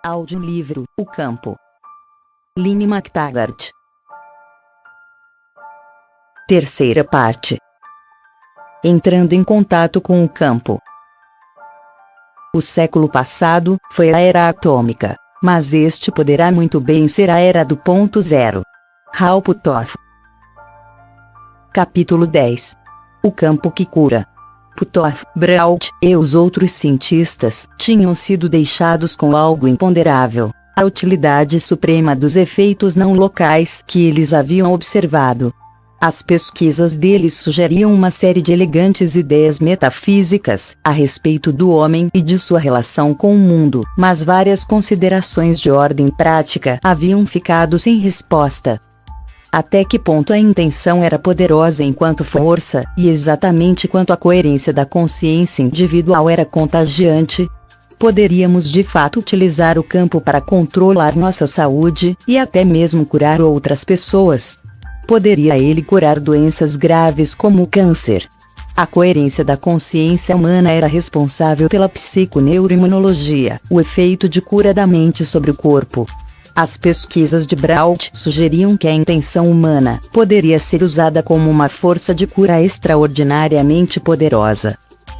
Audiolivro O Campo. Lynne McTaggart. Terceira parte. Entrando em contato com o campo. O século passado foi a era atômica, mas este poderá muito bem ser a era do ponto zero. Hal Puthoff. Capítulo 10. O campo que cura. Puthoff, Brault e os outros cientistas tinham sido deixados com algo imponderável: a utilidade suprema dos efeitos não locais que eles haviam observado. As pesquisas deles sugeriam uma série de elegantes ideias metafísicas a respeito do homem e de sua relação com o mundo, mas várias considerações de ordem prática haviam ficado sem resposta. Até que ponto a intenção era poderosa enquanto força, e exatamente quanto a coerência da consciência individual era contagiante? Poderíamos de fato utilizar o campo para controlar nossa saúde, e até mesmo curar outras pessoas? Poderia ele curar doenças graves como o câncer? A coerência da consciência humana era responsável pela psiconeuroimunologia, o efeito de cura da mente sobre o corpo. As pesquisas de Brault sugeriam que a intenção humana poderia ser usada como uma força de cura extraordinariamente poderosa.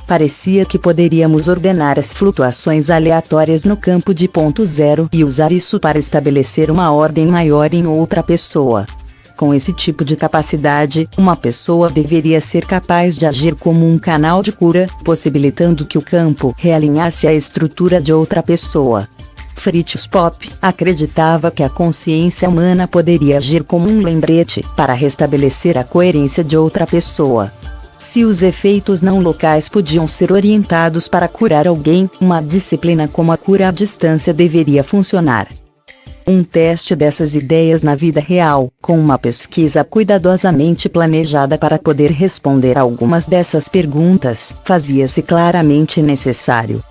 Parecia que poderíamos ordenar as flutuações aleatórias no campo de ponto zero e usar isso para estabelecer uma ordem maior em outra pessoa. Com esse tipo de capacidade, uma pessoa deveria ser capaz de agir como um canal de cura, possibilitando que o campo realinhasse a estrutura de outra pessoa. Fritz Popp acreditava que a consciência humana poderia agir como um lembrete para restabelecer a coerência de outra pessoa. Se os efeitos não locais podiam ser orientados para curar alguém, uma disciplina como a cura à distância deveria funcionar. Um teste dessas ideias na vida real, com uma pesquisa cuidadosamente planejada para poder responder a algumas dessas perguntas, fazia-se claramente necessário.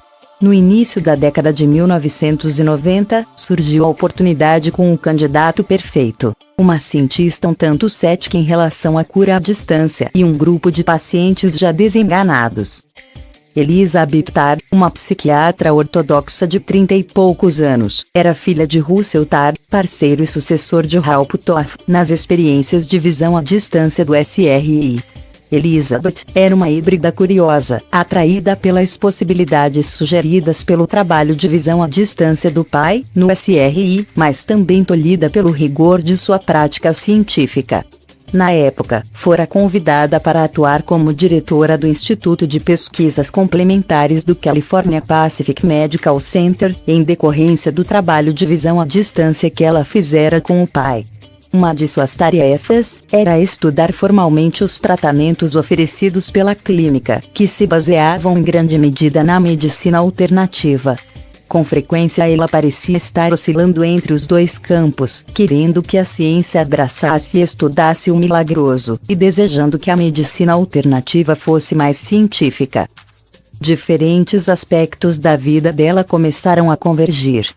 No início da década de 1990, surgiu a oportunidade com o candidato perfeito: uma cientista um tanto cética em relação à cura à distância e um grupo de pacientes já desenganados. Elizabeth Tarr, uma psiquiatra ortodoxa de 30 e poucos anos, era filha de Russell Tarr, parceiro e sucessor de Hal Puthoff nas experiências de visão à distância do SRI. Elizabeth era uma híbrida curiosa, atraída pelas possibilidades sugeridas pelo trabalho de visão à distância do pai, no SRI, mas também tolhida pelo rigor de sua prática científica. Na época, fora convidada para atuar como diretora do Instituto de Pesquisas Complementares do California Pacific Medical Center, em decorrência do trabalho de visão à distância que ela fizera com o pai. Uma de suas tarefas era estudar formalmente os tratamentos oferecidos pela clínica, que se baseavam em grande medida na medicina alternativa. Com frequência ela parecia estar oscilando entre os dois campos, querendo que a ciência abraçasse e estudasse o milagroso, e desejando que a medicina alternativa fosse mais científica. Diferentes aspectos da vida dela começaram a convergir.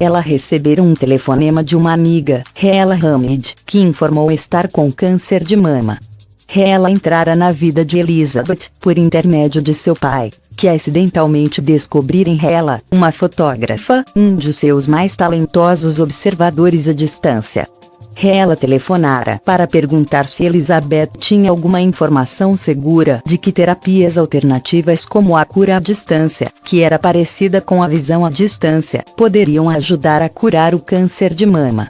Ela recebera um telefonema de uma amiga, Hela Hamid, que informou estar com câncer de mama. Hela entrara na vida de Elizabeth por intermédio de seu pai, que acidentalmente descobrira em Hela uma fotógrafa, um de seus mais talentosos observadores à distância. Hela telefonara para perguntar se Elizabeth tinha alguma informação segura de que terapias alternativas como a cura à distância, que era parecida com a visão à distância, poderiam ajudar a curar o câncer de mama.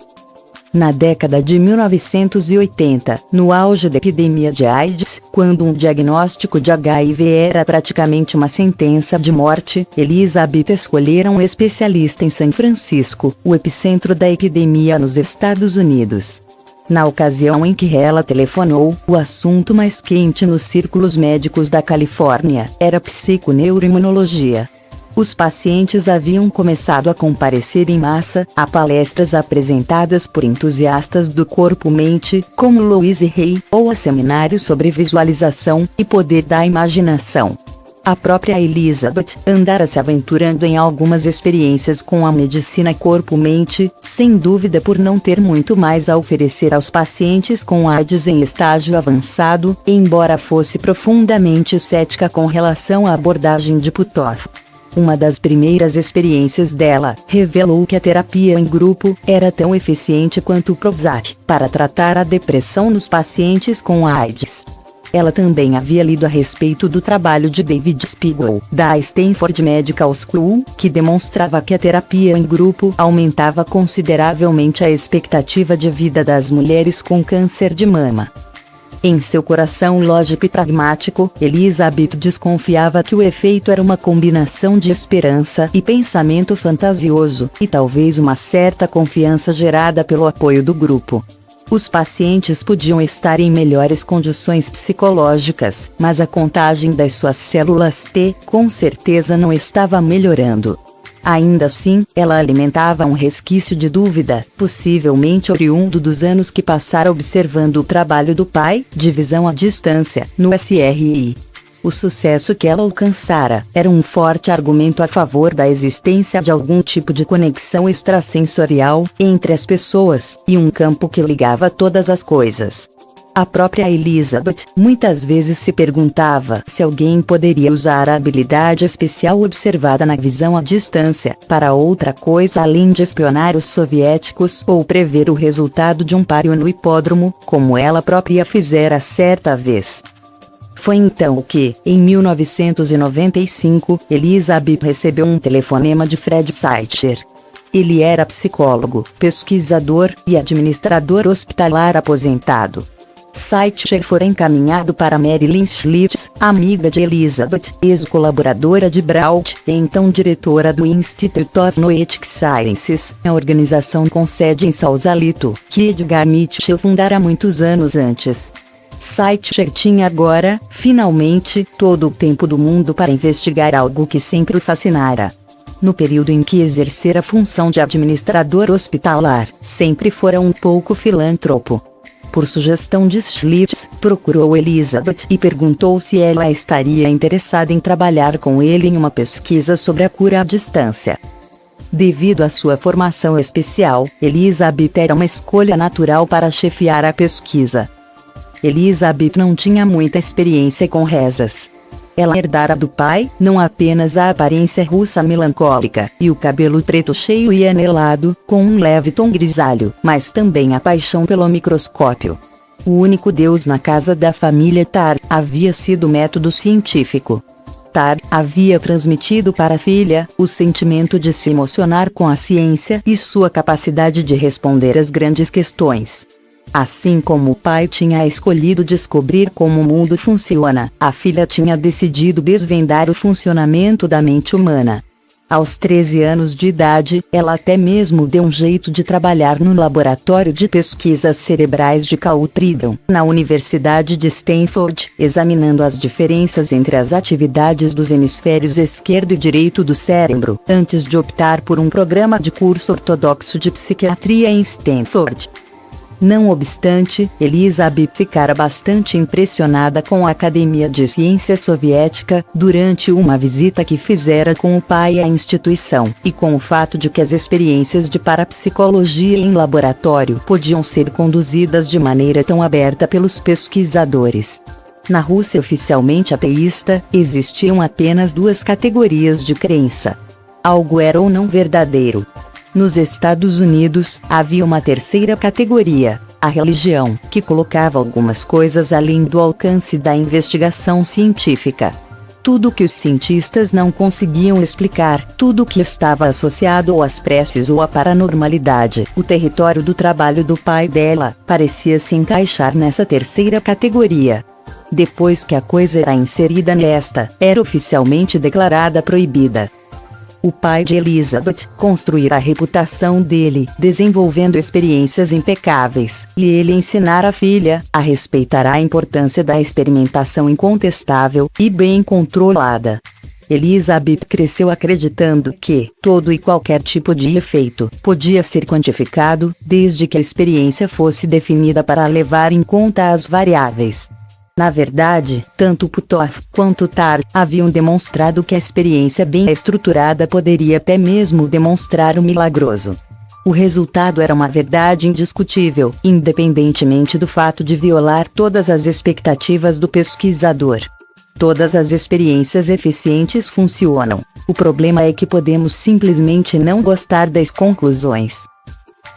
Na década de 1980, no auge da epidemia de AIDS, quando um diagnóstico de HIV era praticamente uma sentença de morte, Elizabeth escolhera um especialista em São Francisco, o epicentro da epidemia nos Estados Unidos. Na ocasião em que ela telefonou, o assunto mais quente nos círculos médicos da Califórnia era psiconeuroimunologia. Os pacientes haviam começado a comparecer em massa a palestras apresentadas por entusiastas do corpo-mente, como Louise Hay, ou a seminários sobre visualização e poder da imaginação. A própria Elizabeth andara se aventurando em algumas experiências com a medicina corpo-mente, sem dúvida por não ter muito mais a oferecer aos pacientes com AIDS em estágio avançado, embora fosse profundamente cética com relação à abordagem de Puthoff. Uma das primeiras experiências dela revelou que a terapia em grupo era tão eficiente quanto o Prozac para tratar a depressão nos pacientes com AIDS. Ela também havia lido a respeito do trabalho de David Spiegel, da Stanford Medical School, que demonstrava que a terapia em grupo aumentava consideravelmente a expectativa de vida das mulheres com câncer de mama. Em seu coração lógico e pragmático, Elizabeth desconfiava que o efeito era uma combinação de esperança e pensamento fantasioso, e talvez uma certa confiança gerada pelo apoio do grupo. Os pacientes podiam estar em melhores condições psicológicas, mas a contagem das suas células T, com certeza não estava melhorando. Ainda assim, ela alimentava um resquício de dúvida, possivelmente oriundo dos anos que passara observando o trabalho do pai, de visão à distância, no SRI. O sucesso que ela alcançara era um forte argumento a favor da existência de algum tipo de conexão extrasensorial entre as pessoas, e um campo que ligava todas as coisas. A própria Elizabeth muitas vezes se perguntava se alguém poderia usar a habilidade especial observada na visão à distância para outra coisa além de espionar os soviéticos ou prever o resultado de um páreo no hipódromo, como ela própria fizera certa vez. Foi então que, em 1995, Elizabeth recebeu um telefonema de Fred Saitcher. Ele era psicólogo, pesquisador e administrador hospitalar aposentado. Saitcher fora encaminhado para Marilyn Schlitz, amiga de Elizabeth, ex-colaboradora de Brault, e então diretora do Institute of Noetic Sciences, a organização com sede em Sausalito, que Edgar Mitchell fundara muitos anos antes. Saitcher tinha agora, finalmente, todo o tempo do mundo para investigar algo que sempre o fascinara. No período em que exercera a função de administrador hospitalar, sempre fora um pouco filântropo. Por sugestão de Schlitz, procurou Elizabeth e perguntou se ela estaria interessada em trabalhar com ele em uma pesquisa sobre a cura à distância. Devido à sua formação especial, Elizabeth era uma escolha natural para chefiar a pesquisa. Elizabeth não tinha muita experiência com rezas. Ela herdara do pai, não apenas a aparência russa melancólica, e o cabelo preto cheio e anelado, com um leve tom grisalho, mas também a paixão pelo microscópio. O único deus na casa da família Tarr havia sido o método científico. Tarr havia transmitido para a filha o sentimento de se emocionar com a ciência e sua capacidade de responder às grandes questões. Assim como o pai tinha escolhido descobrir como o mundo funciona, a filha tinha decidido desvendar o funcionamento da mente humana. Aos 13 anos de idade, ela até mesmo deu um jeito de trabalhar no laboratório de pesquisas cerebrais de Cowpridon, na Universidade de Stanford, examinando as diferenças entre as atividades dos hemisférios esquerdo e direito do cérebro, antes de optar por um programa de curso ortodoxo de psiquiatria em Stanford. Não obstante, Elizabeth ficara bastante impressionada com a Academia de Ciência Soviética durante uma visita que fizera com o pai à instituição, e com o fato de que as experiências de parapsicologia em laboratório podiam ser conduzidas de maneira tão aberta pelos pesquisadores. Na Rússia oficialmente ateísta, existiam apenas duas categorias de crença. Algo era ou não verdadeiro. Nos Estados Unidos, havia uma terceira categoria, a religião, que colocava algumas coisas além do alcance da investigação científica. Tudo que os cientistas não conseguiam explicar, tudo que estava associado ou às preces ou à paranormalidade, o território do trabalho do pai dela, parecia se encaixar nessa terceira categoria. Depois que a coisa era inserida nesta, era oficialmente declarada proibida. O pai de Elizabeth construirá a reputação dele, desenvolvendo experiências impecáveis, e ele ensinar a filha a respeitar a importância da experimentação incontestável e bem controlada. Elizabeth cresceu acreditando que todo e qualquer tipo de efeito podia ser quantificado, desde que a experiência fosse definida para levar em conta as variáveis. Na verdade, tanto Puthoff quanto Tarr haviam demonstrado que a experiência bem estruturada poderia até mesmo demonstrar o milagroso. O resultado era uma verdade indiscutível, independentemente do fato de violar todas as expectativas do pesquisador. Todas as experiências eficientes funcionam. O problema é que podemos simplesmente não gostar das conclusões.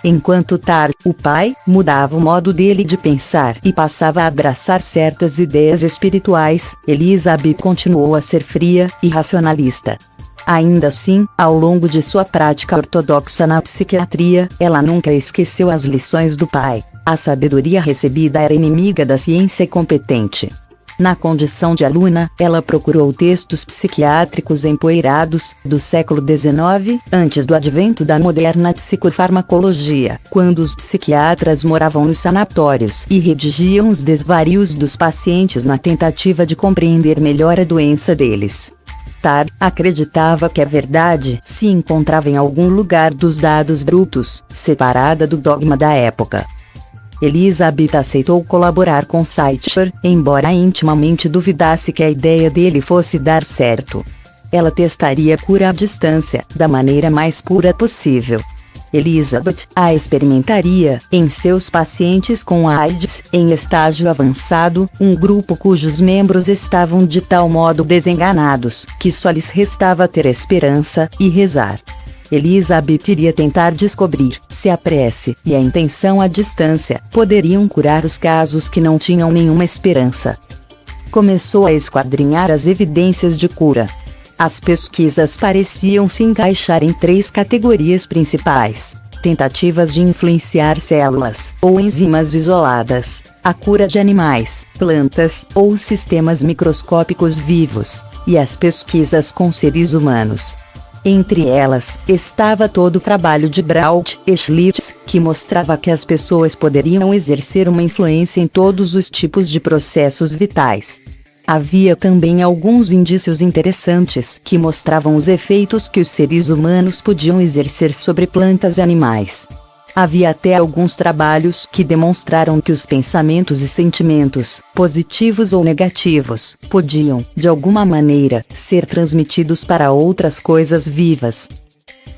Enquanto Tar, o pai, mudava o modo dele de pensar e passava a abraçar certas ideias espirituais, Elizabeth continuou a ser fria e racionalista. Ainda assim, ao longo de sua prática ortodoxa na psiquiatria, ela nunca esqueceu as lições do pai. A sabedoria recebida era inimiga da ciência competente. Na condição de aluna, ela procurou textos psiquiátricos empoeirados, do século XIX, antes do advento da moderna psicofarmacologia, quando os psiquiatras moravam nos sanatórios e redigiam os desvarios dos pacientes na tentativa de compreender melhor a doença deles. Tar acreditava que a verdade se encontrava em algum lugar dos dados brutos, separada do dogma da época. Elizabeth aceitou colaborar com Saitcher, embora intimamente duvidasse que a ideia dele fosse dar certo. Ela testaria a cura à distância, da maneira mais pura possível. Elizabeth a experimentaria em seus pacientes com AIDS, em estágio avançado, um grupo cujos membros estavam de tal modo desenganados, que só lhes restava ter esperança e rezar. Elizabeth iria tentar descobrir se a prece e a intenção à distância poderiam curar os casos que não tinham nenhuma esperança. Começou a esquadrinhar as evidências de cura. As pesquisas pareciam se encaixar em 3 categorias principais: tentativas de influenciar células ou enzimas isoladas, a cura de animais, plantas ou sistemas microscópicos vivos, e as pesquisas com seres humanos. Entre elas, estava todo o trabalho de Braud e Schlitz, que mostrava que as pessoas poderiam exercer uma influência em todos os tipos de processos vitais. Havia também alguns indícios interessantes que mostravam os efeitos que os seres humanos podiam exercer sobre plantas e animais. Havia até alguns trabalhos que demonstraram que os pensamentos e sentimentos, positivos ou negativos, podiam, de alguma maneira, ser transmitidos para outras coisas vivas.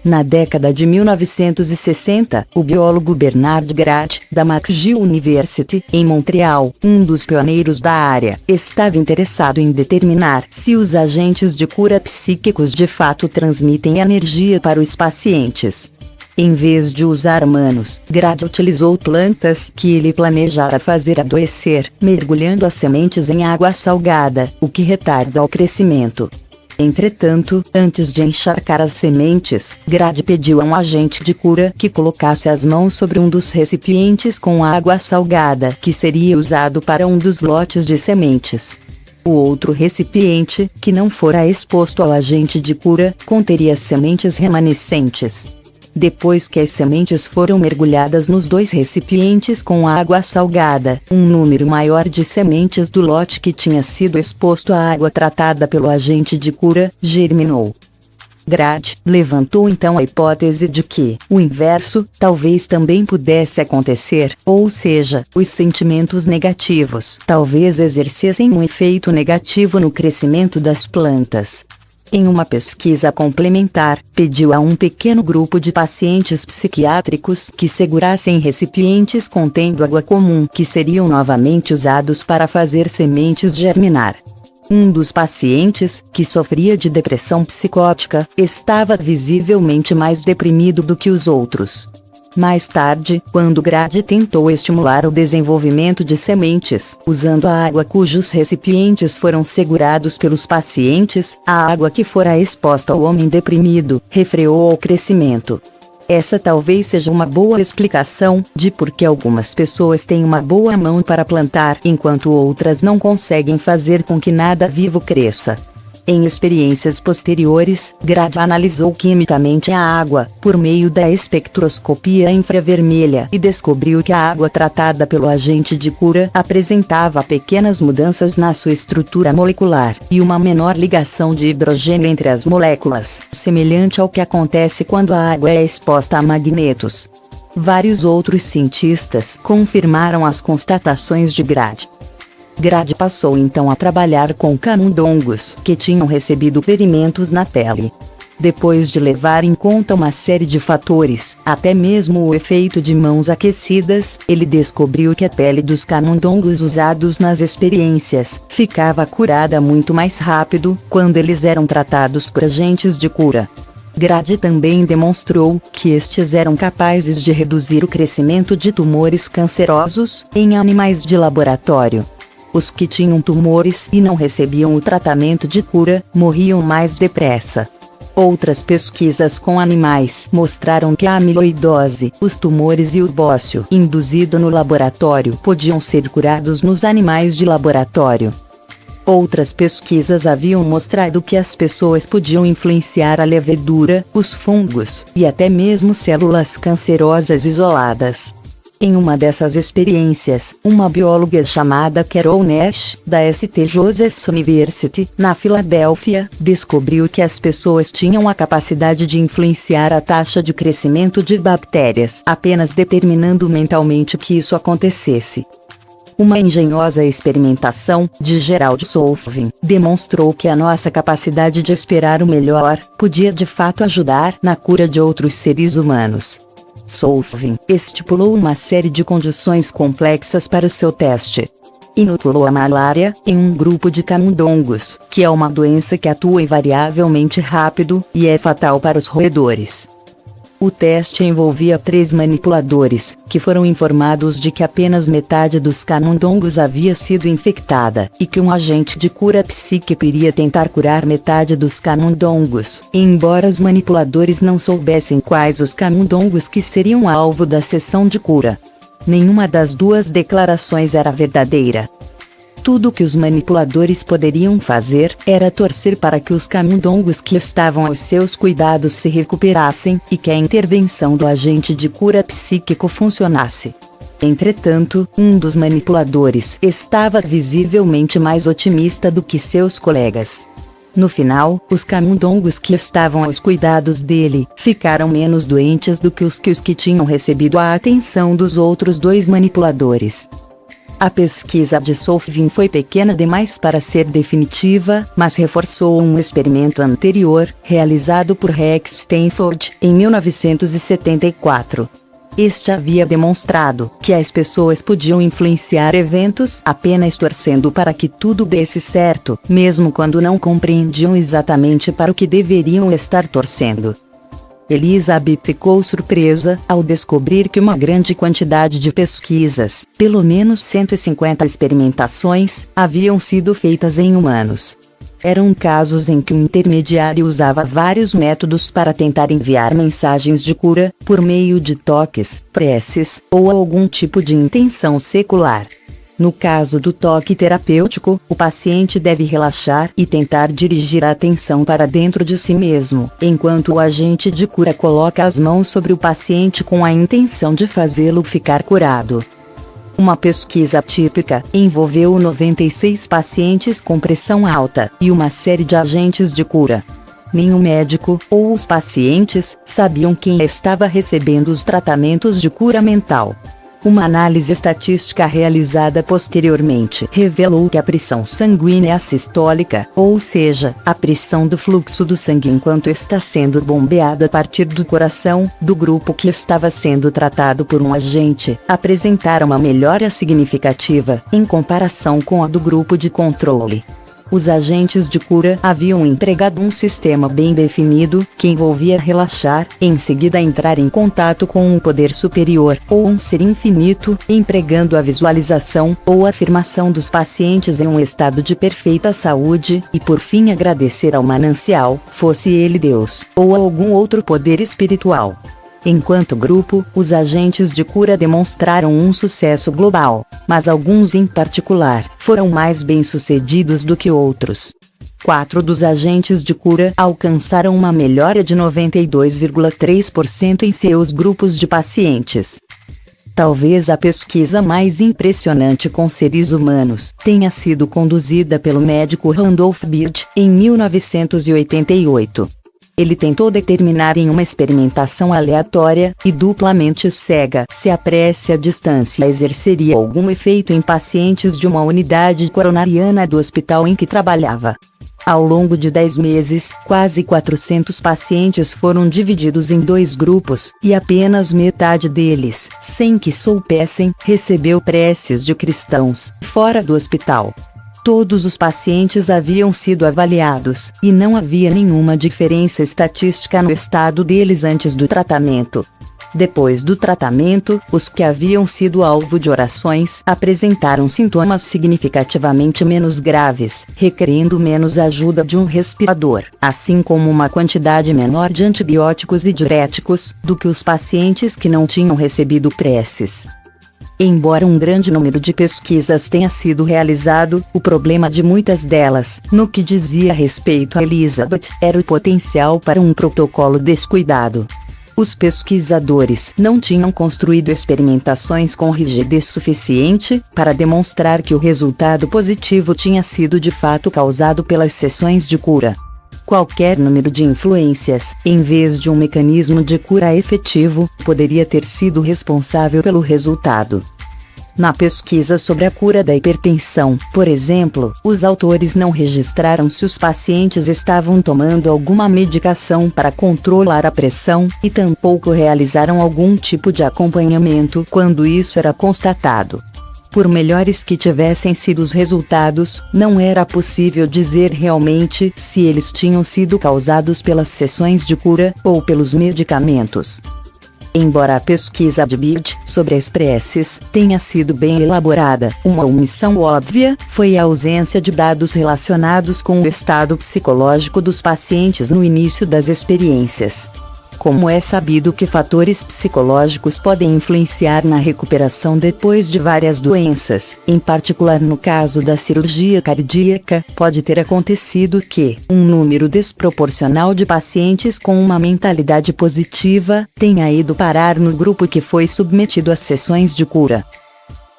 Na década de 1960, o biólogo Bernard Grad, da McGill University, em Montreal, um dos pioneiros da área, estava interessado em determinar se os agentes de cura psíquicos de fato transmitem energia para os pacientes. Em vez de usar humanos, Grad utilizou plantas que ele planejara fazer adoecer, mergulhando as sementes em água salgada, o que retarda o crescimento. Entretanto, antes de encharcar as sementes, Grad pediu a um agente de cura que colocasse as mãos sobre um dos recipientes com água salgada, que seria usado para um dos lotes de sementes. O outro recipiente, que não fora exposto ao agente de cura, conteria sementes remanescentes. Depois que as sementes foram mergulhadas nos 2 recipientes com água salgada, um número maior de sementes do lote que tinha sido exposto à água tratada pelo agente de cura, germinou. Grad levantou então a hipótese de que o inverso talvez também pudesse acontecer, ou seja, os sentimentos negativos talvez exercessem um efeito negativo no crescimento das plantas. Em uma pesquisa complementar, pediu a um pequeno grupo de pacientes psiquiátricos que segurassem recipientes contendo água comum que seriam novamente usados para fazer sementes germinar. Um dos pacientes, que sofria de depressão psicótica, estava visivelmente mais deprimido do que os outros. Mais tarde, quando Grad tentou estimular o desenvolvimento de sementes, usando a água cujos recipientes foram segurados pelos pacientes, a água que fora exposta ao homem deprimido, refreou o crescimento. Essa talvez seja uma boa explicação de por que algumas pessoas têm uma boa mão para plantar, enquanto outras não conseguem fazer com que nada vivo cresça. Em experiências posteriores, Grad analisou quimicamente a água, por meio da espectroscopia infravermelha, e descobriu que a água tratada pelo agente de cura apresentava pequenas mudanças na sua estrutura molecular, e uma menor ligação de hidrogênio entre as moléculas, semelhante ao que acontece quando a água é exposta a magnetos. Vários outros cientistas confirmaram as constatações de Grad. Grad passou então a trabalhar com camundongos que tinham recebido ferimentos na pele. Depois de levar em conta uma série de fatores, até mesmo o efeito de mãos aquecidas, ele descobriu que a pele dos camundongos usados nas experiências ficava curada muito mais rápido quando eles eram tratados por agentes de cura. Grady também demonstrou que estes eram capazes de reduzir o crescimento de tumores cancerosos em animais de laboratório. Os que tinham tumores e não recebiam o tratamento de cura morriam mais depressa. Outras pesquisas com animais mostraram que a amiloidose, os tumores e o bócio induzido no laboratório podiam ser curados nos animais de laboratório. Outras pesquisas haviam mostrado que as pessoas podiam influenciar a levedura, os fungos, e até mesmo células cancerosas isoladas. Em uma dessas experiências, uma bióloga chamada Carol Nash, da St. Joseph's University, na Filadélfia, descobriu que as pessoas tinham a capacidade de influenciar a taxa de crescimento de bactérias, apenas determinando mentalmente que isso acontecesse. Uma engenhosa experimentação, de Gerald Solfvin, demonstrou que a nossa capacidade de esperar o melhor podia de fato ajudar na cura de outros seres humanos. Solfvin estipulou uma série de condições complexas para o seu teste. Inoculou a malária em um grupo de camundongos, que é uma doença que atua invariavelmente rápido e é fatal para os roedores. O teste envolvia 3 manipuladores, que foram informados de que apenas metade dos camundongos havia sido infectada, e que um agente de cura psíquico iria tentar curar metade dos camundongos, embora os manipuladores não soubessem quais os camundongos que seriam alvo da sessão de cura. Nenhuma das duas declarações era verdadeira. Tudo o que os manipuladores poderiam fazer era torcer para que os camundongos que estavam aos seus cuidados se recuperassem e que a intervenção do agente de cura psíquico funcionasse. Entretanto, um dos manipuladores estava visivelmente mais otimista do que seus colegas. No final, os camundongos que estavam aos cuidados dele ficaram menos doentes do que os que tinham recebido a atenção dos outros 2 manipuladores. A pesquisa de Solfvin foi pequena demais para ser definitiva, mas reforçou um experimento anterior, realizado por Rex Stanford, em 1974. Este havia demonstrado que as pessoas podiam influenciar eventos apenas torcendo para que tudo desse certo, mesmo quando não compreendiam exatamente para o que deveriam estar torcendo. Elizabeth ficou surpresa ao descobrir que uma grande quantidade de pesquisas, pelo menos 150 experimentações, haviam sido feitas em humanos. Eram casos em que um intermediário usava vários métodos para tentar enviar mensagens de cura, por meio de toques, preces, ou algum tipo de intenção secular. No caso do toque terapêutico, o paciente deve relaxar e tentar dirigir a atenção para dentro de si mesmo, enquanto o agente de cura coloca as mãos sobre o paciente com a intenção de fazê-lo ficar curado. Uma pesquisa típica envolveu 96 pacientes com pressão alta e uma série de agentes de cura. Nenhum médico ou os pacientes sabiam quem estava recebendo os tratamentos de cura mental. Uma análise estatística realizada posteriormente revelou que a pressão sanguínea sistólica, ou seja, a pressão do fluxo do sangue enquanto está sendo bombeado a partir do coração, do grupo que estava sendo tratado por um agente, apresentara uma melhora significativa, em comparação com a do grupo de controle. Os agentes de cura haviam empregado um sistema bem definido, que envolvia relaxar, em seguida entrar em contato com um poder superior, ou um ser infinito, empregando a visualização, ou afirmação dos pacientes em um estado de perfeita saúde, e por fim agradecer ao manancial, fosse ele Deus, ou algum outro poder espiritual. Enquanto grupo, os agentes de cura demonstraram um sucesso global, mas alguns em particular foram mais bem-sucedidos do que outros. 4 dos agentes de cura alcançaram uma melhora de 92,3% em seus grupos de pacientes. Talvez a pesquisa mais impressionante com seres humanos tenha sido conduzida pelo médico Randolph Bird, em 1988. Ele tentou determinar em uma experimentação aleatória e duplamente cega se a prece à distância exerceria algum efeito em pacientes de uma unidade coronariana do hospital em que trabalhava. Ao longo de 10 meses, quase 400 pacientes foram divididos em 2 grupos, e apenas metade deles, sem que soubessem, recebeu preces de cristãos, fora do hospital. Todos os pacientes haviam sido avaliados, e não havia nenhuma diferença estatística no estado deles antes do tratamento. Depois do tratamento, os que haviam sido alvo de orações apresentaram sintomas significativamente menos graves, requerendo menos ajuda de um respirador, assim como uma quantidade menor de antibióticos e diuréticos, do que os pacientes que não tinham recebido preces. Embora um grande número de pesquisas tenha sido realizado, o problema de muitas delas, no que dizia respeito a Elizabeth, era o potencial para um protocolo descuidado. Os pesquisadores não tinham construído experimentações com rigidez suficiente para demonstrar que o resultado positivo tinha sido de fato causado pelas sessões de cura. Qualquer número de influências, em vez de um mecanismo de cura efetivo, poderia ter sido responsável pelo resultado. Na pesquisa sobre a cura da hipertensão, por exemplo, os autores não registraram se os pacientes estavam tomando alguma medicação para controlar a pressão, e tampouco realizaram algum tipo de acompanhamento quando isso era constatado. Por melhores que tivessem sido os resultados, não era possível dizer realmente se eles tinham sido causados pelas sessões de cura ou pelos medicamentos. Embora a pesquisa de Beard sobre as preces tenha sido bem elaborada, uma omissão óbvia foi a ausência de dados relacionados com o estado psicológico dos pacientes no início das experiências. Como é sabido que fatores psicológicos podem influenciar na recuperação depois de várias doenças, em particular no caso da cirurgia cardíaca, pode ter acontecido que um número desproporcional de pacientes com uma mentalidade positiva tenha ido parar no grupo que foi submetido às sessões de cura.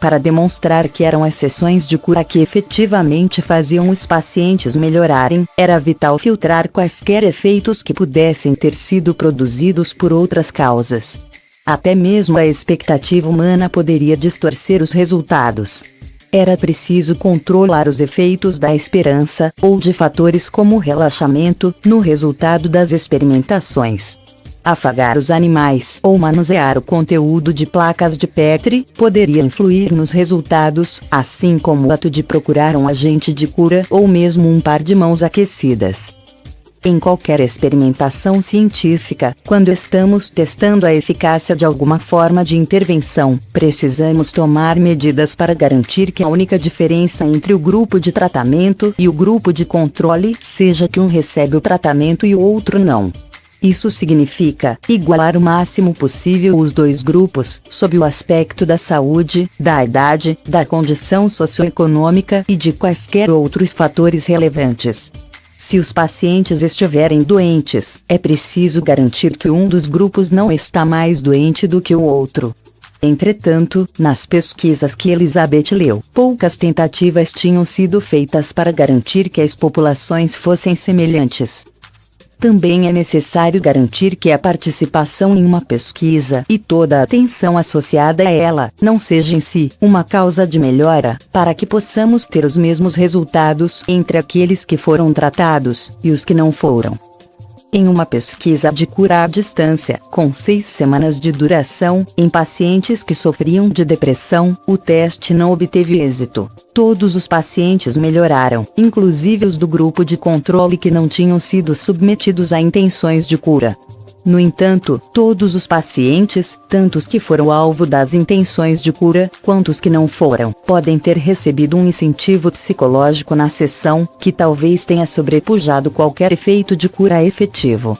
Para demonstrar que eram as sessões de cura que efetivamente faziam os pacientes melhorarem, era vital filtrar quaisquer efeitos que pudessem ter sido produzidos por outras causas. Até mesmo a expectativa humana poderia distorcer os resultados. Era preciso controlar os efeitos da esperança, ou de fatores como o relaxamento, no resultado das experimentações. Afagar os animais ou manusear o conteúdo de placas de Petri poderia influir nos resultados, assim como o ato de procurar um agente de cura ou mesmo um par de mãos aquecidas. Em qualquer experimentação científica, quando estamos testando a eficácia de alguma forma de intervenção, precisamos tomar medidas para garantir que a única diferença entre o grupo de tratamento e o grupo de controle seja que um recebe o tratamento e o outro não. Isso significa igualar o máximo possível os 2 grupos, sob o aspecto da saúde, da idade, da condição socioeconômica e de quaisquer outros fatores relevantes. Se os pacientes estiverem doentes, é preciso garantir que um dos grupos não está mais doente do que o outro. Entretanto, nas pesquisas que Elizabeth leu, poucas tentativas tinham sido feitas para garantir que as populações fossem semelhantes. Também é necessário garantir que a participação em uma pesquisa e toda a atenção associada a ela não seja em si uma causa de melhora, para que possamos ter os mesmos resultados entre aqueles que foram tratados e os que não foram. Em uma pesquisa de cura à distância, com 6 semanas de duração, em pacientes que sofriam de depressão, o teste não obteve êxito. Todos os pacientes melhoraram, inclusive os do grupo de controle que não tinham sido submetidos a intenções de cura. No entanto, todos os pacientes, tanto os que foram alvo das intenções de cura, quanto os que não foram, podem ter recebido um incentivo psicológico na sessão, que talvez tenha sobrepujado qualquer efeito de cura efetivo.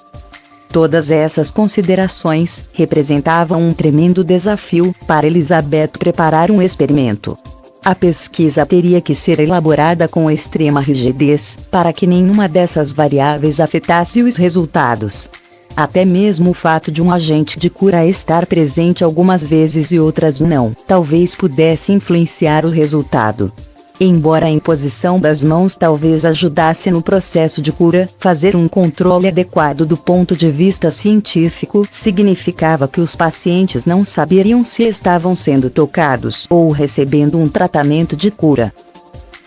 Todas essas considerações representavam um tremendo desafio para Elizabeth preparar um experimento. A pesquisa teria que ser elaborada com extrema rigidez, para que nenhuma dessas variáveis afetasse os resultados. Até mesmo o fato de um agente de cura estar presente algumas vezes e outras não, talvez pudesse influenciar o resultado. Embora a imposição das mãos talvez ajudasse no processo de cura, fazer um controle adequado do ponto de vista científico significava que os pacientes não saberiam se estavam sendo tocados ou recebendo um tratamento de cura.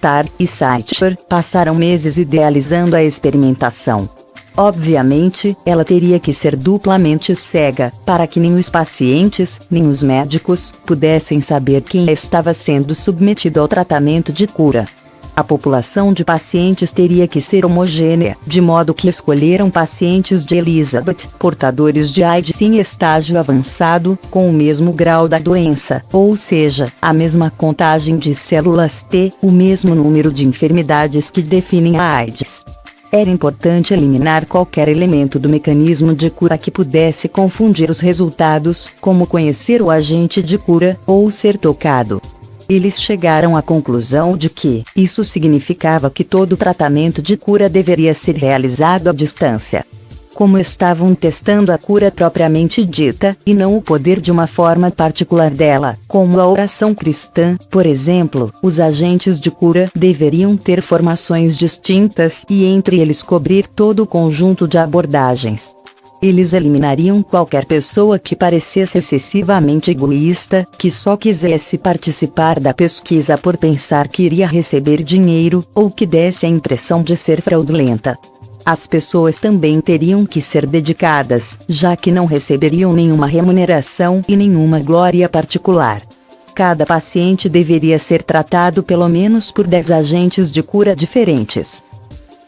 Tarr e Saitcher passaram meses idealizando a experimentação. Obviamente, ela teria que ser duplamente cega, para que nem os pacientes, nem os médicos, pudessem saber quem estava sendo submetido ao tratamento de cura. A população de pacientes teria que ser homogênea, de modo que escolheram pacientes de Elizabeth, portadores de AIDS em estágio avançado, com o mesmo grau da doença, ou seja, a mesma contagem de células T, o mesmo número de enfermidades que definem a AIDS. Era importante eliminar qualquer elemento do mecanismo de cura que pudesse confundir os resultados, como conhecer o agente de cura, ou ser tocado. Eles chegaram à conclusão de que isso significava que todo tratamento de cura deveria ser realizado à distância. Como estavam testando a cura propriamente dita, e não o poder de uma forma particular dela, como a oração cristã, por exemplo, os agentes de cura deveriam ter formações distintas e entre eles cobrir todo o conjunto de abordagens. Eles eliminariam qualquer pessoa que parecesse excessivamente egoísta, que só quisesse participar da pesquisa por pensar que iria receber dinheiro, ou que desse a impressão de ser fraudulenta. As pessoas também teriam que ser dedicadas, já que não receberiam nenhuma remuneração e nenhuma glória particular. Cada paciente deveria ser tratado pelo menos por 10 agentes de cura diferentes.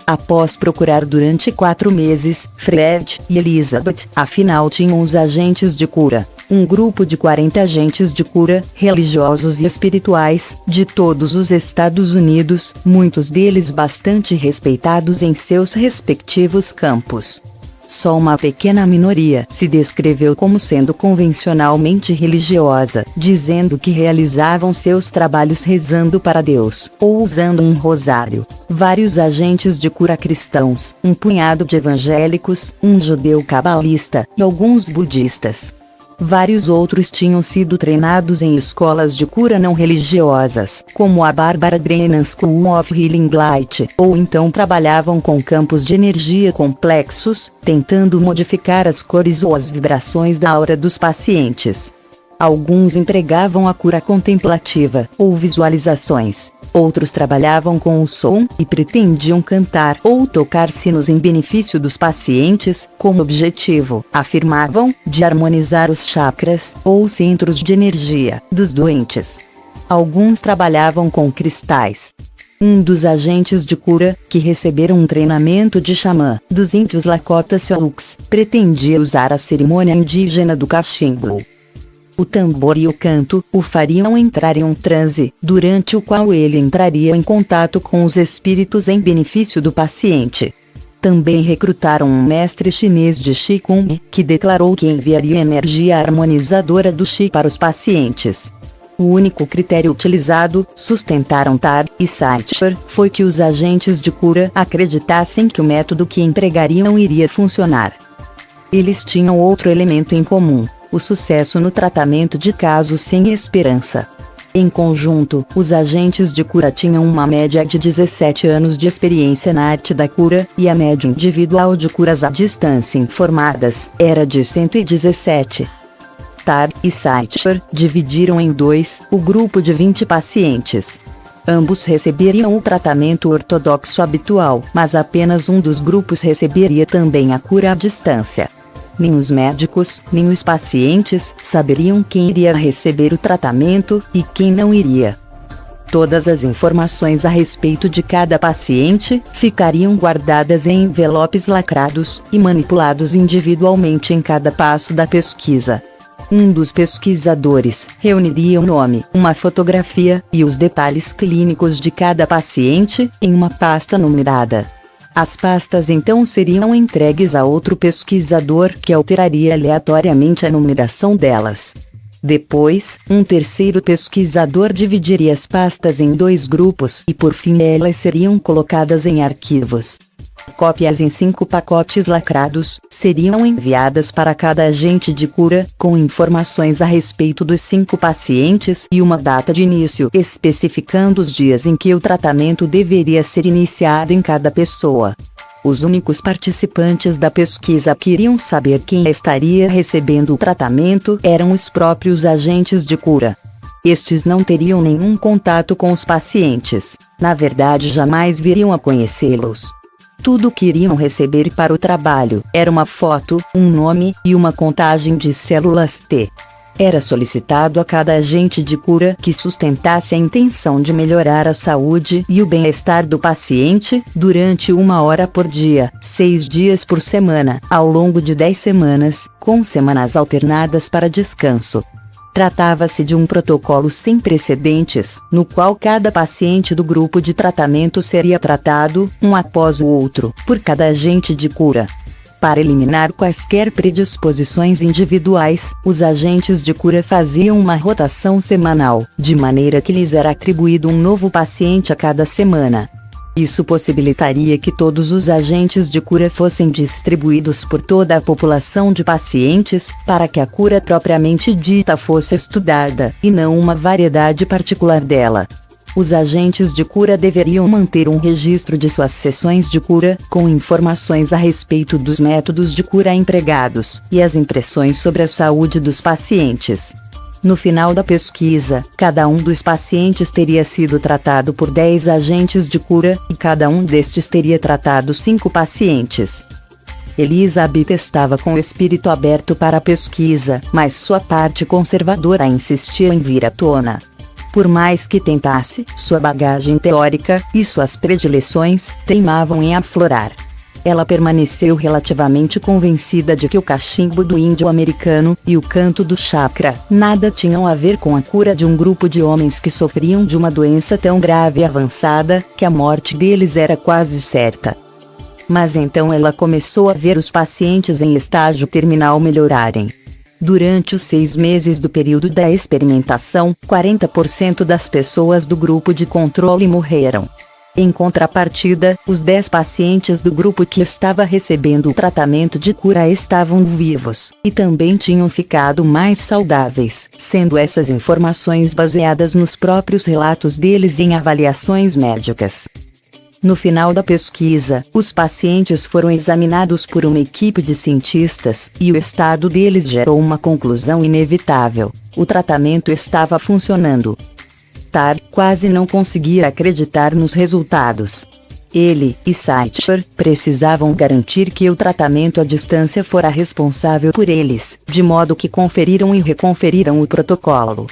Após procurar durante 4 meses, Fred e Elizabeth, afinal tinham os agentes de cura. Um grupo de 40 agentes de cura, religiosos e espirituais, de todos os Estados Unidos, muitos deles bastante respeitados em seus respectivos campos. Só uma pequena minoria se descreveu como sendo convencionalmente religiosa, dizendo que realizavam seus trabalhos rezando para Deus, ou usando um rosário. Vários agentes de cura cristãos, um punhado de evangélicos, um judeu cabalista, e alguns budistas. Vários outros tinham sido treinados em escolas de cura não religiosas, como a Barbara Brennan School of Healing Light, ou então trabalhavam com campos de energia complexos, tentando modificar as cores ou as vibrações da aura dos pacientes. Alguns empregavam a cura contemplativa, ou visualizações. Outros trabalhavam com o som, e pretendiam cantar ou tocar sinos em benefício dos pacientes, com o objetivo, afirmavam, de harmonizar os chakras, ou centros de energia, dos doentes. Alguns trabalhavam com cristais. Um dos agentes de cura, que receberam um treinamento de xamã, dos índios Lakota Sioux, pretendia usar a cerimônia indígena do cachimbo. O tambor e o canto o fariam entrar em um transe, durante o qual ele entraria em contato com os espíritos em benefício do paciente. Também recrutaram um mestre chinês de Qigong, que declarou que enviaria energia harmonizadora do Qi para os pacientes. O único critério utilizado, sustentaram Tarr e Saitcher, foi que os agentes de cura acreditassem que o método que empregariam iria funcionar. Eles tinham outro elemento em comum: o sucesso no tratamento de casos sem esperança. Em conjunto, os agentes de cura tinham uma média de 17 anos de experiência na arte da cura, e a média individual de curas à distância informadas era de 117. Tarr e Saitcher dividiram em 2 o grupo de 20 pacientes. Ambos receberiam o tratamento ortodoxo habitual, mas apenas um dos grupos receberia também a cura à distância. Nem os médicos, nem os pacientes saberiam quem iria receber o tratamento e quem não iria. Todas as informações a respeito de cada paciente ficariam guardadas em envelopes lacrados e manipulados individualmente em cada passo da pesquisa. Um dos pesquisadores reuniria o nome, uma fotografia e os detalhes clínicos de cada paciente em uma pasta numerada. As pastas então seriam entregues a outro pesquisador que alteraria aleatoriamente a numeração delas. Depois, um terceiro pesquisador dividiria as pastas em 2 grupos e por fim elas seriam colocadas em arquivos. Cópias em 5 pacotes lacrados seriam enviadas para cada agente de cura, com informações a respeito dos 5 pacientes e uma data de início, especificando os dias em que o tratamento deveria ser iniciado em cada pessoa. Os únicos participantes da pesquisa que iriam saber quem estaria recebendo o tratamento eram os próprios agentes de cura. Estes não teriam nenhum contato com os pacientes, na verdade jamais viriam a conhecê-los. Tudo o que iriam receber para o trabalho era uma foto, um nome e uma contagem de células T. Era solicitado a cada agente de cura que sustentasse a intenção de melhorar a saúde e o bem-estar do paciente, durante 1 hora por dia, 6 dias por semana, ao longo de 10 semanas, com semanas alternadas para descanso. Tratava-se de um protocolo sem precedentes, no qual cada paciente do grupo de tratamento seria tratado, um após o outro, por cada agente de cura. Para eliminar quaisquer predisposições individuais, os agentes de cura faziam uma rotação semanal, de maneira que lhes era atribuído um novo paciente a cada semana. Isso possibilitaria que todos os agentes de cura fossem distribuídos por toda a população de pacientes, para que a cura propriamente dita fosse estudada, e não uma variedade particular dela. Os agentes de cura deveriam manter um registro de suas sessões de cura, com informações a respeito dos métodos de cura empregados, e as impressões sobre a saúde dos pacientes. No final da pesquisa, cada um dos pacientes teria sido tratado por 10 agentes de cura, e cada um destes teria tratado 5 pacientes. Elizabeth estava com o espírito aberto para a pesquisa, mas sua parte conservadora insistia em vir à tona. Por mais que tentasse, sua bagagem teórica e suas predileções teimavam em aflorar. Ela permaneceu relativamente convencida de que o cachimbo do índio americano e o canto do chakra nada tinham a ver com a cura de um grupo de homens que sofriam de uma doença tão grave e avançada, que a morte deles era quase certa. Mas então ela começou a ver os pacientes em estágio terminal melhorarem. Durante os 6 meses do período da experimentação, 40% das pessoas do grupo de controle morreram. Em contrapartida, os 10 pacientes do grupo que estava recebendo o tratamento de cura estavam vivos, e também tinham ficado mais saudáveis, sendo essas informações baseadas nos próprios relatos deles e em avaliações médicas. No final da pesquisa, os pacientes foram examinados por uma equipe de cientistas, e o estado deles gerou uma conclusão inevitável: o tratamento estava funcionando. Tar quase não conseguia acreditar nos resultados. Ele e Saitcher precisavam garantir que o tratamento à distância fora responsável por eles, de modo que conferiram e reconferiram o protocolo.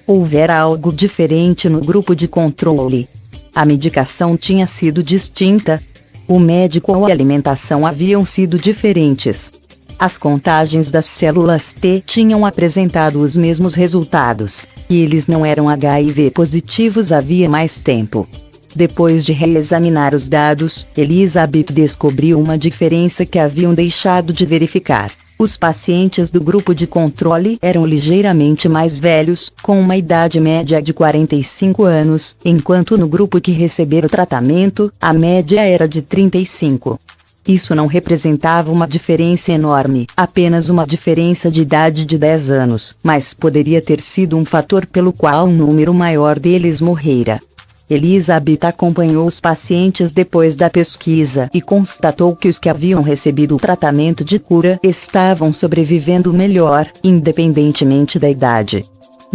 Houvera algo diferente no grupo de controle. A medicação tinha sido distinta. O médico ou a alimentação haviam sido diferentes. As contagens das células T tinham apresentado os mesmos resultados, e eles não eram HIV positivos havia mais tempo. Depois de reexaminar os dados, Elizabeth descobriu uma diferença que haviam deixado de verificar. Os pacientes do grupo de controle eram ligeiramente mais velhos, com uma idade média de 45 anos, enquanto no grupo que recebera o tratamento, a média era de 35. Isso não representava uma diferença enorme, apenas uma diferença de idade de 10 anos, mas poderia ter sido um fator pelo qual um número maior deles morrera. Elizabeth acompanhou os pacientes depois da pesquisa e constatou que os que haviam recebido o tratamento de cura estavam sobrevivendo melhor, independentemente da idade.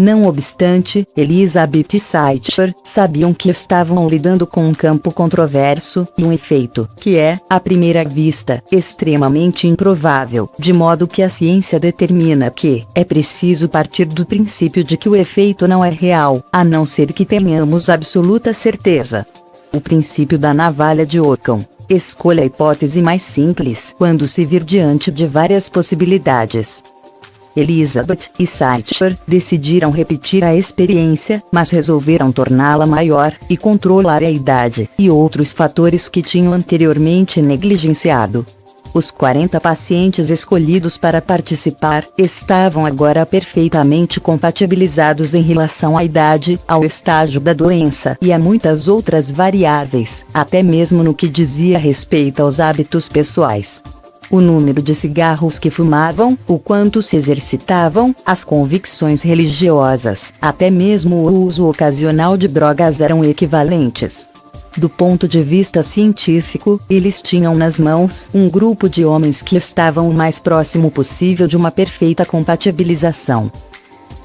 Não obstante, Elizabeth e Saitcher sabiam que estavam lidando com um campo controverso e um efeito que é, à primeira vista, extremamente improvável, de modo que a ciência determina que é preciso partir do princípio de que o efeito não é real, a não ser que tenhamos absoluta certeza. O princípio da navalha de Ockham. Escolha a hipótese mais simples quando se vir diante de várias possibilidades. Elizabeth e Saitcher decidiram repetir a experiência, mas resolveram torná-la maior e controlar a idade e outros fatores que tinham anteriormente negligenciado. Os 40 pacientes escolhidos para participar estavam agora perfeitamente compatibilizados em relação à idade, ao estágio da doença e a muitas outras variáveis, até mesmo no que dizia respeito aos hábitos pessoais. O número de cigarros que fumavam, o quanto se exercitavam, as convicções religiosas, até mesmo o uso ocasional de drogas eram equivalentes. Do ponto de vista científico, eles tinham nas mãos um grupo de homens que estavam o mais próximo possível de uma perfeita compatibilização.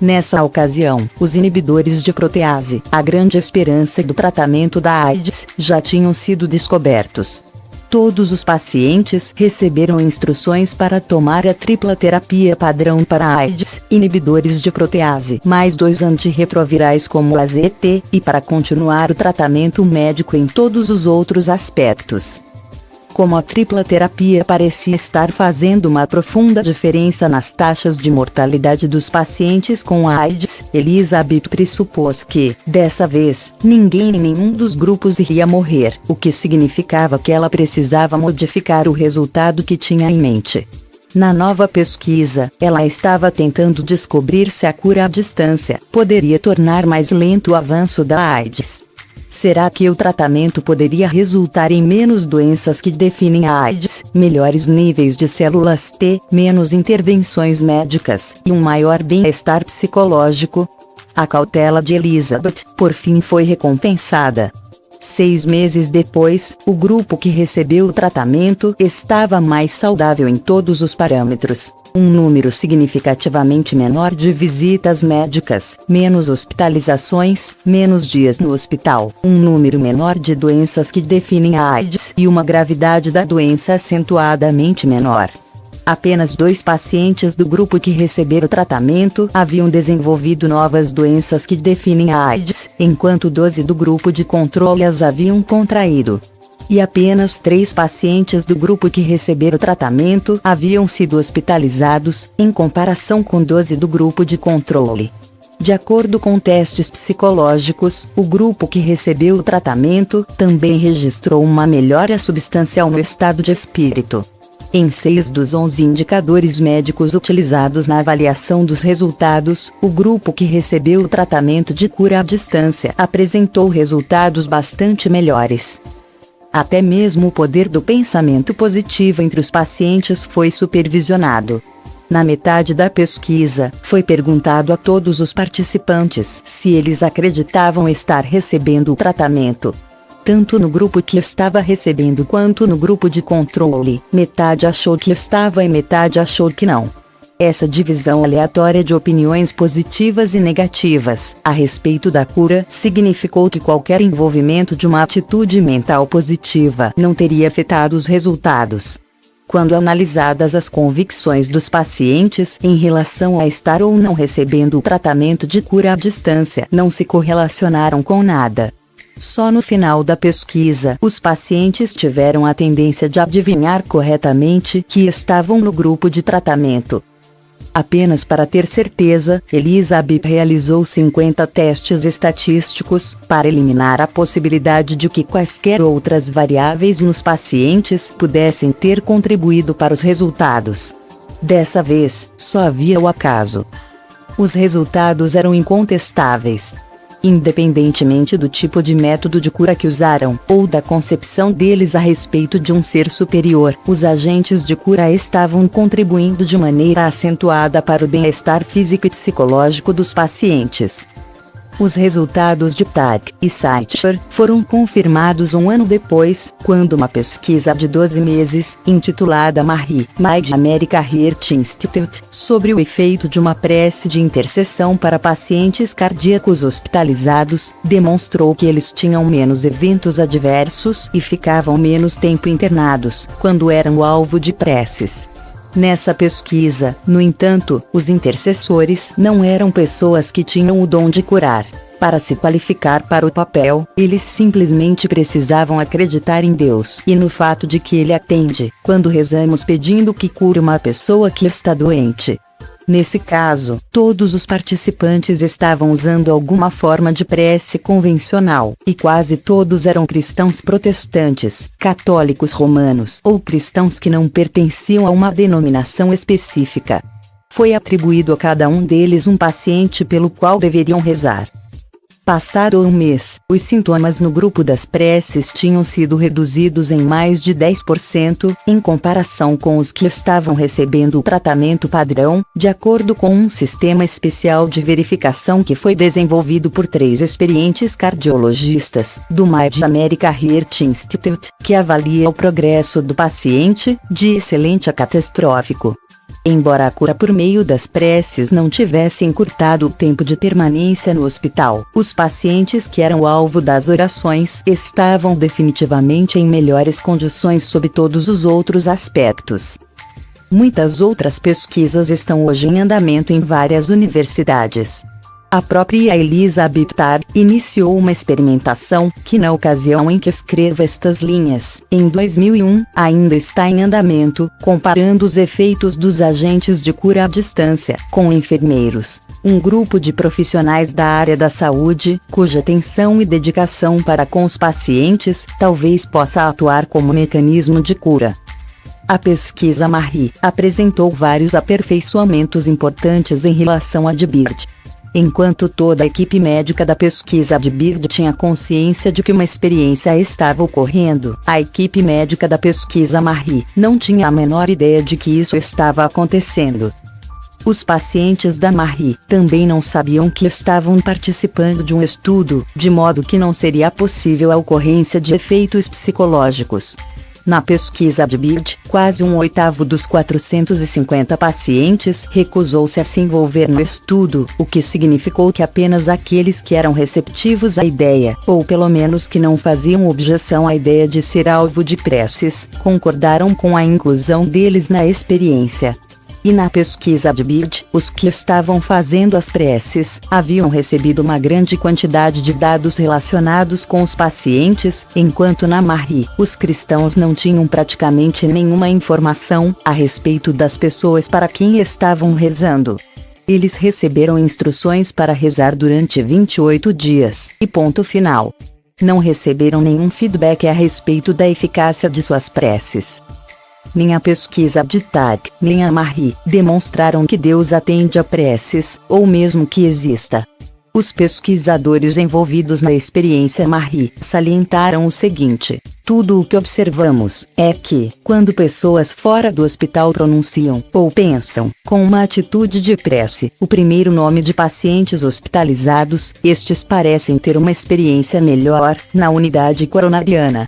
Nessa ocasião, os inibidores de protease, a grande esperança do tratamento da AIDS, já tinham sido descobertos. Todos os pacientes receberam instruções para tomar a tripla terapia padrão para a AIDS, inibidores de protease, mais 2 antirretrovirais como AZT, e para continuar o tratamento médico em todos os outros aspectos. Como a tripla terapia parecia estar fazendo uma profunda diferença nas taxas de mortalidade dos pacientes com AIDS, Elizabeth pressupôs que, dessa vez, ninguém em nenhum dos grupos iria morrer, o que significava que ela precisava modificar o resultado que tinha em mente. Na nova pesquisa, ela estava tentando descobrir se a cura à distância poderia tornar mais lento o avanço da AIDS. Será que o tratamento poderia resultar em menos doenças que definem a AIDS, melhores níveis de células T, menos intervenções médicas e um maior bem-estar psicológico? A cautela de Elizabeth, por fim, foi recompensada. 6 meses depois, o grupo que recebeu o tratamento estava mais saudável em todos os parâmetros. Um número significativamente menor de visitas médicas, menos hospitalizações, menos dias no hospital, um número menor de doenças que definem a AIDS e uma gravidade da doença acentuadamente menor. Apenas 2 pacientes do grupo que receberam tratamento haviam desenvolvido novas doenças que definem a AIDS, enquanto 12 do grupo de controle as haviam contraído. E apenas 3 pacientes do grupo que receberam tratamento haviam sido hospitalizados, em comparação com 12 do grupo de controle. De acordo com testes psicológicos, o grupo que recebeu o tratamento também registrou uma melhora substancial no estado de espírito. Em 6 dos 11 indicadores médicos utilizados na avaliação dos resultados, o grupo que recebeu o tratamento de cura à distância apresentou resultados bastante melhores. Até mesmo o poder do pensamento positivo entre os pacientes foi supervisionado. Na metade da pesquisa, foi perguntado a todos os participantes se eles acreditavam estar recebendo o tratamento. Tanto no grupo que estava recebendo quanto no grupo de controle, metade achou que estava e metade achou que não. Essa divisão aleatória de opiniões positivas e negativas a respeito da cura significou que qualquer envolvimento de uma atitude mental positiva não teria afetado os resultados. Quando analisadas as convicções dos pacientes em relação a estar ou não recebendo o tratamento de cura à distância, não se correlacionaram com nada. Só no final da pesquisa, os pacientes tiveram a tendência de adivinhar corretamente que estavam no grupo de tratamento. Apenas para ter certeza, Elizabeth realizou 50 testes estatísticos para eliminar a possibilidade de que quaisquer outras variáveis nos pacientes pudessem ter contribuído para os resultados. Dessa vez, só havia o acaso. Os resultados eram incontestáveis. Independentemente do tipo de método de cura que usaram, ou da concepção deles a respeito de um ser superior, os agentes de cura estavam contribuindo de maneira acentuada para o bem-estar físico e psicológico dos pacientes. Os resultados de Ptak e Saitcher foram confirmados um ano depois, quando uma pesquisa de 12 meses, intitulada Marie Mide America Heart Institute, sobre o efeito de uma prece de intercessão para pacientes cardíacos hospitalizados, demonstrou que eles tinham menos eventos adversos e ficavam menos tempo internados, quando eram alvo de preces. Nessa pesquisa, no entanto, os intercessores não eram pessoas que tinham o dom de curar. Para se qualificar para o papel, eles simplesmente precisavam acreditar em Deus e no fato de que Ele atende, quando rezamos pedindo que cure uma pessoa que está doente. Nesse caso, todos os participantes estavam usando alguma forma de prece convencional, e quase todos eram cristãos protestantes, católicos romanos ou cristãos que não pertenciam a uma denominação específica. Foi atribuído a cada um deles um paciente pelo qual deveriam rezar. Passado um mês, os sintomas no grupo das preces tinham sido reduzidos em mais de 10%, em comparação com os que estavam recebendo o tratamento padrão, de acordo com um sistema especial de verificação que foi desenvolvido por 3 experientes cardiologistas, do Mide America Heart Institute, que avalia o progresso do paciente, de excelente a catastrófico. Embora a cura por meio das preces não tivesse encurtado o tempo de permanência no hospital, os pacientes que eram alvo das orações estavam definitivamente em melhores condições sob todos os outros aspectos. Muitas outras pesquisas estão hoje em andamento em várias universidades. A própria Elisa Biptard iniciou uma experimentação que, na ocasião em que escreva estas linhas, em 2001, ainda está em andamento, comparando os efeitos dos agentes de cura à distância com enfermeiros, um grupo de profissionais da área da saúde, cuja atenção e dedicação para com os pacientes talvez possa atuar como mecanismo de cura. A pesquisa Marie apresentou vários aperfeiçoamentos importantes em relação a de Bird. Enquanto toda a equipe médica da pesquisa de Bird tinha consciência de que uma experiência estava ocorrendo, a equipe médica da pesquisa Marie não tinha a menor ideia de que isso estava acontecendo. Os pacientes da Marie também não sabiam que estavam participando de um estudo, de modo que não seria possível a ocorrência de efeitos psicológicos. Na pesquisa de Bird, quase 1/8 dos 450 pacientes recusou-se a se envolver no estudo, o que significou que apenas aqueles que eram receptivos à ideia, ou pelo menos que não faziam objeção à ideia de ser alvo de preces, concordaram com a inclusão deles na experiência. E na pesquisa de Bird, os que estavam fazendo as preces haviam recebido uma grande quantidade de dados relacionados com os pacientes, enquanto na Marie, os cristãos não tinham praticamente nenhuma informação a respeito das pessoas para quem estavam rezando. Eles receberam instruções para rezar durante 28 dias, e ponto final. Não receberam nenhum feedback a respeito da eficácia de suas preces. Nem a pesquisa de Tag, nem a Marie demonstraram que Deus atende a preces, ou mesmo que exista. Os pesquisadores envolvidos na experiência Marie salientaram o seguinte: tudo o que observamos é que, quando pessoas fora do hospital pronunciam, ou pensam, com uma atitude de prece, o primeiro nome de pacientes hospitalizados, estes parecem ter uma experiência melhor na unidade coronariana.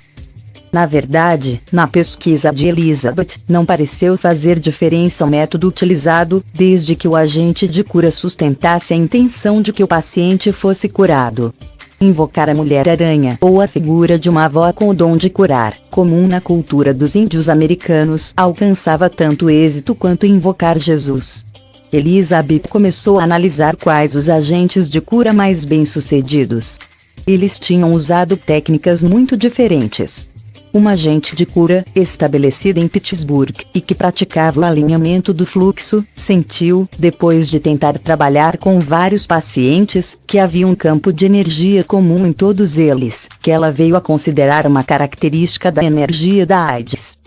Na verdade, na pesquisa de Elizabeth, não pareceu fazer diferença o método utilizado, desde que o agente de cura sustentasse a intenção de que o paciente fosse curado. Invocar a Mulher-Aranha ou a figura de uma avó com o dom de curar, comum na cultura dos índios americanos, alcançava tanto êxito quanto invocar Jesus. Elizabeth começou a analisar quais os agentes de cura mais bem-sucedidos. Eles tinham usado técnicas muito diferentes. Uma agente de cura, estabelecida em Pittsburgh, e que praticava o alinhamento do fluxo, sentiu, depois de tentar trabalhar com vários pacientes, que havia um campo de energia comum em todos eles, que ela veio a considerar uma característica da energia da AIDS.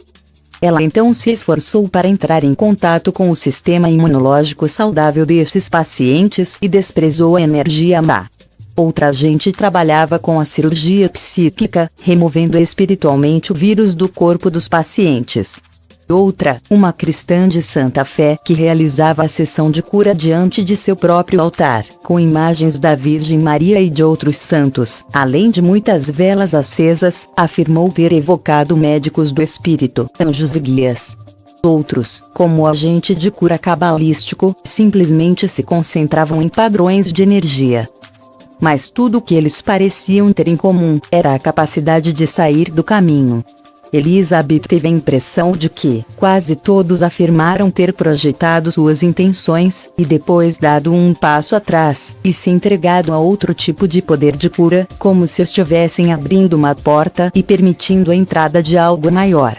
Ela então se esforçou para entrar em contato com o sistema imunológico saudável desses pacientes e desprezou a energia má. Outra agente trabalhava com a cirurgia psíquica, removendo espiritualmente o vírus do corpo dos pacientes. Outra, uma cristã de santa fé, que realizava a sessão de cura diante de seu próprio altar, com imagens da Virgem Maria e de outros santos, além de muitas velas acesas, afirmou ter evocado médicos do espírito, anjos e guias. Outros, como o agente de cura cabalístico, simplesmente se concentravam em padrões de energia. Mas tudo o que eles pareciam ter em comum era a capacidade de sair do caminho. Elizabeth teve a impressão de que quase todos afirmaram ter projetado suas intenções, e depois dado um passo atrás, e se entregado a outro tipo de poder de cura, como se estivessem abrindo uma porta e permitindo a entrada de algo maior.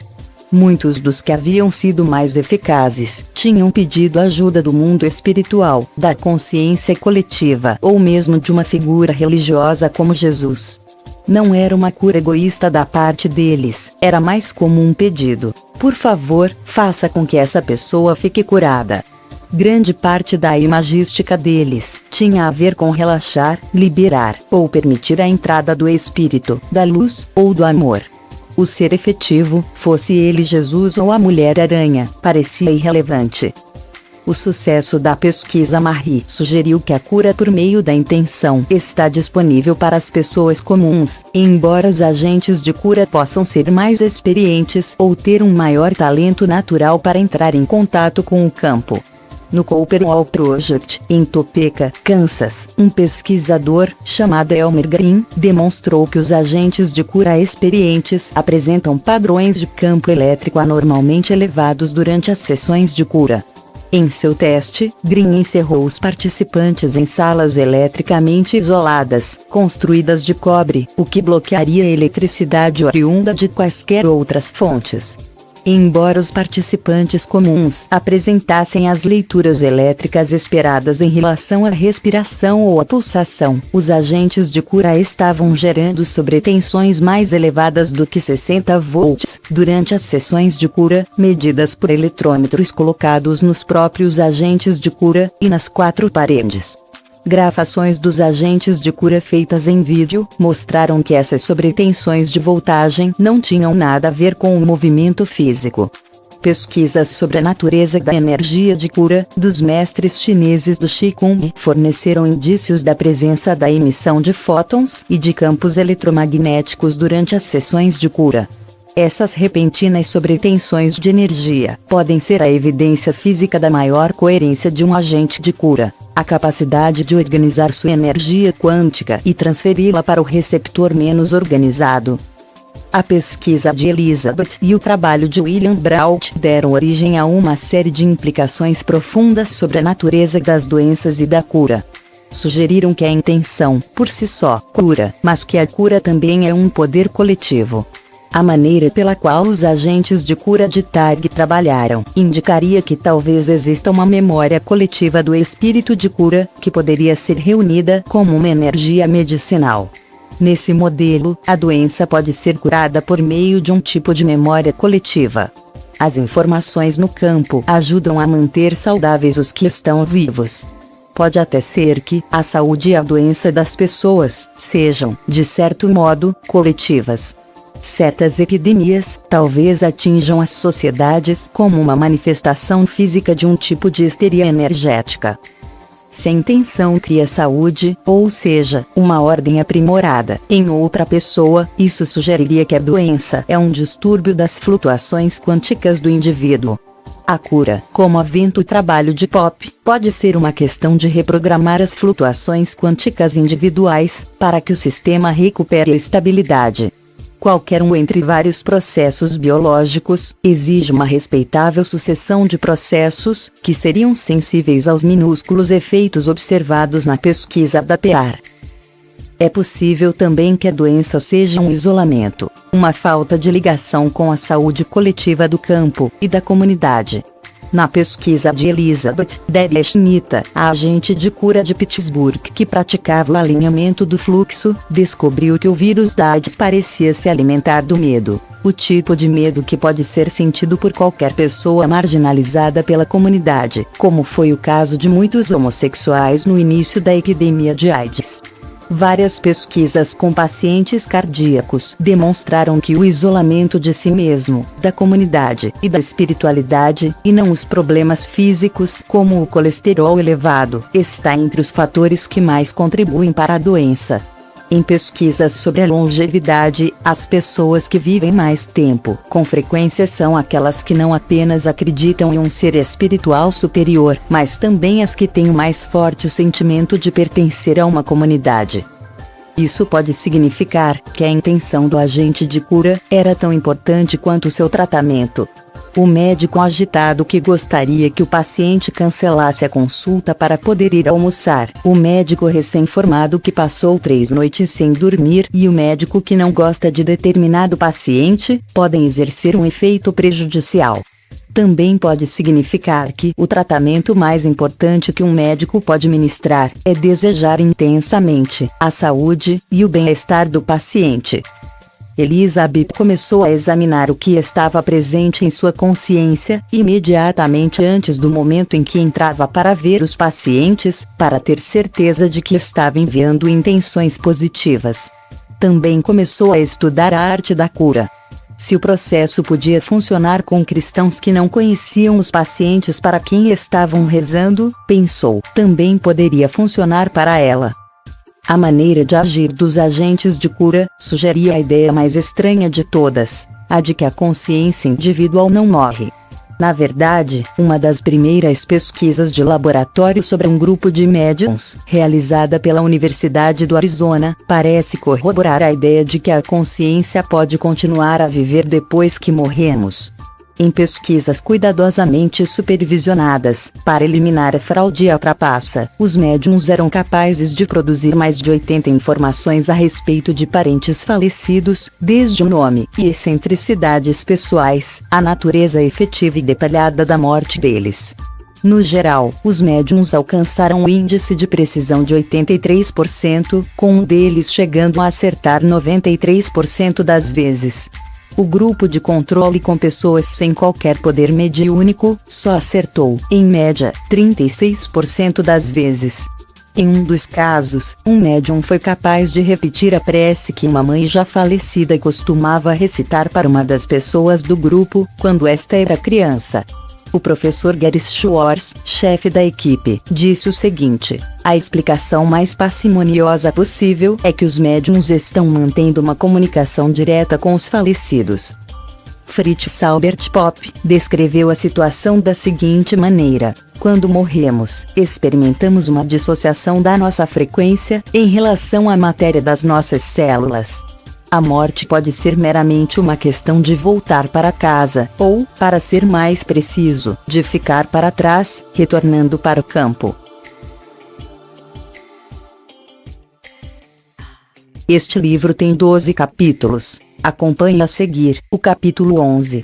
Muitos dos que haviam sido mais eficazes tinham pedido ajuda do mundo espiritual, da consciência coletiva ou mesmo de uma figura religiosa como Jesus. Não era uma cura egoísta da parte deles, era mais como um pedido: por favor, faça com que essa pessoa fique curada. Grande parte da imagística deles tinha a ver com relaxar, liberar ou permitir a entrada do espírito, da luz ou do amor. O ser efetivo, fosse ele Jesus ou a Mulher-Aranha, parecia irrelevante. O sucesso da pesquisa Marie sugeriu que a cura por meio da intenção está disponível para as pessoas comuns, embora os agentes de cura possam ser mais experientes ou ter um maior talento natural para entrar em contato com o campo. No Cooper Wall Project, em Topeka, Kansas, um pesquisador, chamado Elmer Green, demonstrou que os agentes de cura experientes apresentam padrões de campo elétrico anormalmente elevados durante as sessões de cura. Em seu teste, Green encerrou os participantes em salas eletricamente isoladas, construídas de cobre, o que bloquearia a eletricidade oriunda de quaisquer outras fontes. Embora os participantes comuns apresentassem as leituras elétricas esperadas em relação à respiração ou à pulsação, os agentes de cura estavam gerando sobretensões mais elevadas do que 60 volts durante as sessões de cura, medidas por eletrômetros colocados nos próprios agentes de cura e nas quatro paredes. Gravações dos agentes de cura feitas em vídeo mostraram que essas sobretensões de voltagem não tinham nada a ver com o movimento físico. Pesquisas sobre a natureza da energia de cura dos mestres chineses do Qigong forneceram indícios da presença da emissão de fótons e de campos eletromagnéticos durante as sessões de cura. Essas repentinas sobretensões de energia podem ser a evidência física da maior coerência de um agente de cura, a capacidade de organizar sua energia quântica e transferi-la para o receptor menos organizado. A pesquisa de Elizabeth e o trabalho de William Brault deram origem a uma série de implicações profundas sobre a natureza das doenças e da cura. Sugeriram que a intenção, por si só, cura, mas que a cura também é um poder coletivo. A maneira pela qual os agentes de cura de Targ trabalharam indicaria que talvez exista uma memória coletiva do espírito de cura, que poderia ser reunida como uma energia medicinal. Nesse modelo, a doença pode ser curada por meio de um tipo de memória coletiva. As informações no campo ajudam a manter saudáveis os que estão vivos. Pode até ser que a saúde e a doença das pessoas sejam, de certo modo, coletivas. Certas epidemias talvez atinjam as sociedades como uma manifestação física de um tipo de histeria energética. Se a intenção cria saúde, ou seja, uma ordem aprimorada, em outra pessoa, isso sugeriria que a doença é um distúrbio das flutuações quânticas do indivíduo. A cura, como aventa o trabalho de Pop, pode ser uma questão de reprogramar as flutuações quânticas individuais, para que o sistema recupere a estabilidade. Qualquer um entre vários processos biológicos exige uma respeitável sucessão de processos, que seriam sensíveis aos minúsculos efeitos observados na pesquisa da PR. É possível também que a doença seja um isolamento, uma falta de ligação com a saúde coletiva do campo e da comunidade. Na pesquisa de Elizabeth Schmidt, a agente de cura de Pittsburgh que praticava o alinhamento do fluxo, descobriu que o vírus da AIDS parecia se alimentar do medo, o tipo de medo que pode ser sentido por qualquer pessoa marginalizada pela comunidade, como foi o caso de muitos homossexuais no início da epidemia de AIDS. Várias pesquisas com pacientes cardíacos demonstraram que o isolamento de si mesmo, da comunidade e da espiritualidade, e não os problemas físicos como o colesterol elevado, está entre os fatores que mais contribuem para a doença. Em pesquisas sobre a longevidade, as pessoas que vivem mais tempo, com frequência são aquelas que não apenas acreditam em um ser espiritual superior, mas também as que têm o mais forte sentimento de pertencer a uma comunidade. Isso pode significar que a intenção do agente de cura era tão importante quanto seu tratamento. O médico agitado que gostaria que o paciente cancelasse a consulta para poder ir almoçar, o médico recém-formado que passou 3 noites sem dormir e o médico que não gosta de determinado paciente, podem exercer um efeito prejudicial. Também pode significar que o tratamento mais importante que um médico pode ministrar é desejar intensamente a saúde e o bem-estar do paciente. Elizabeth começou a examinar o que estava presente em sua consciência, imediatamente antes do momento em que entrava para ver os pacientes, para ter certeza de que estava enviando intenções positivas. Também começou a estudar a arte da cura. Se o processo podia funcionar com cristãos que não conheciam os pacientes para quem estavam rezando, pensou, também poderia funcionar para ela. A maneira de agir dos agentes de cura sugeria a ideia mais estranha de todas, a de que a consciência individual não morre. Na verdade, uma das primeiras pesquisas de laboratório sobre um grupo de médiums, realizada pela Universidade do Arizona, parece corroborar a ideia de que a consciência pode continuar a viver depois que morremos. Em pesquisas cuidadosamente supervisionadas, para eliminar a fraude e a trapaça, os médiums eram capazes de produzir mais de 80 informações a respeito de parentes falecidos, desde o nome e excentricidades pessoais, a natureza efetiva e detalhada da morte deles. No geral, os médiums alcançaram um índice de precisão de 83%, com um deles chegando a acertar 93% das vezes. O grupo de controle com pessoas sem qualquer poder mediúnico só acertou, em média, 36% das vezes. Em um dos casos, um médium foi capaz de repetir a prece que uma mãe já falecida costumava recitar para uma das pessoas do grupo, quando esta era criança. O professor Gary Schwartz, chefe da equipe, disse o seguinte: a explicação mais parcimoniosa possível é que os médiums estão mantendo uma comunicação direta com os falecidos. Fritz Salbert Popp descreveu a situação da seguinte maneira: quando morremos, experimentamos uma dissociação da nossa frequência em relação à matéria das nossas células. A morte pode ser meramente uma questão de voltar para casa, ou, para ser mais preciso, de ficar para trás, retornando para o campo. Este livro tem 12 capítulos. Acompanhe a seguir o capítulo 11.